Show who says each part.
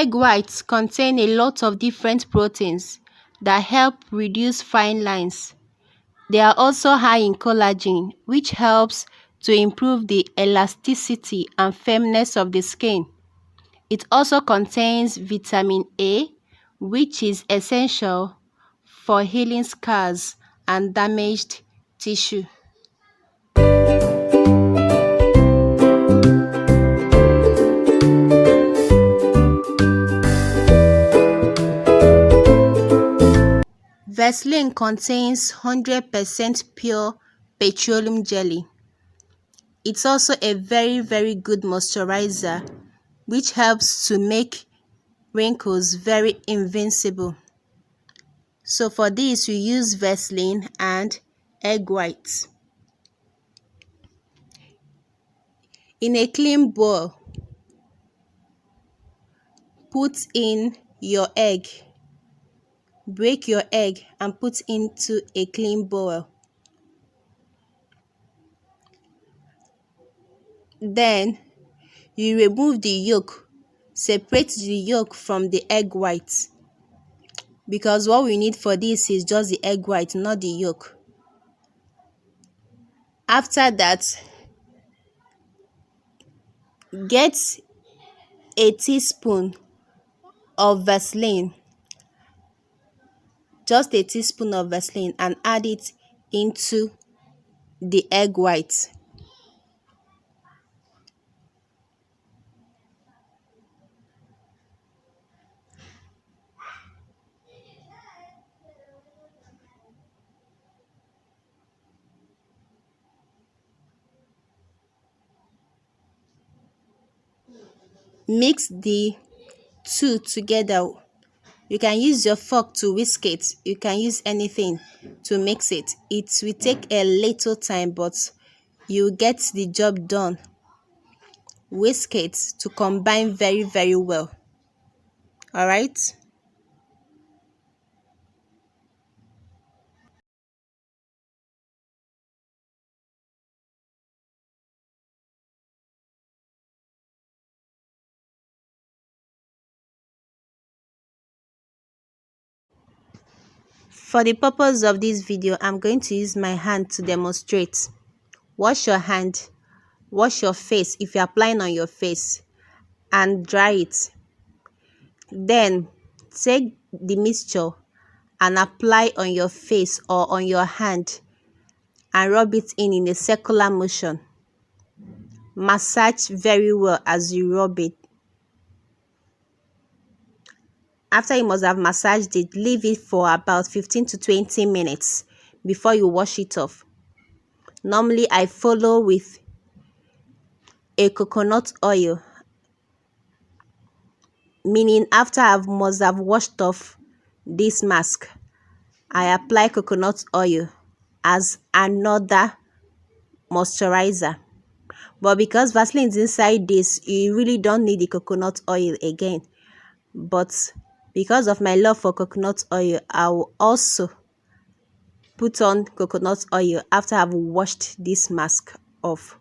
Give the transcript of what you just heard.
Speaker 1: Egg whites contain a lot of different proteins that help reduce fine lines. They are also high in collagen, which helps to improve the elasticity and firmness of the skin. It also contains vitamin A, which is essential for healing scars and damaged tissue. Vaseline contains 100% pure petroleum jelly. It's also a very good moisturizer, which helps to make wrinkles very invincible. So for this, we use Vaseline and egg whites. In a clean bowl, put in your egg. Break your egg and put into a clean bowl. Then you remove the yolk. Separate the yolk from the egg white, because what we need for this is just the egg white, not the yolk. After that, get a teaspoon of Vaseline, just a teaspoon of Vaseline, and add it into the egg white. Mix the two together. You can use your fork to whisk it. You can use anything to mix it. It will take a little time, but you get the job done. Whisk it to combine very well. All right. For the purpose of this video, I'm going to use my hand to demonstrate. Wash your hand, wash your face if you're applying on your face, and dry it. Then take the mixture and apply on your face or on your hand and rub it in a circular motion. Massage very well as you rub it. After you must have massaged it, leave it for about 15 to 20 minutes before you wash it off. Normally, I follow with a coconut oil, meaning after I must have washed off this mask, I apply coconut oil as another moisturizer. But because Vaseline is inside this, you really don't need the coconut oil again. But because of my love for coconut oil, I will also put on coconut oil after I've washed this mask off.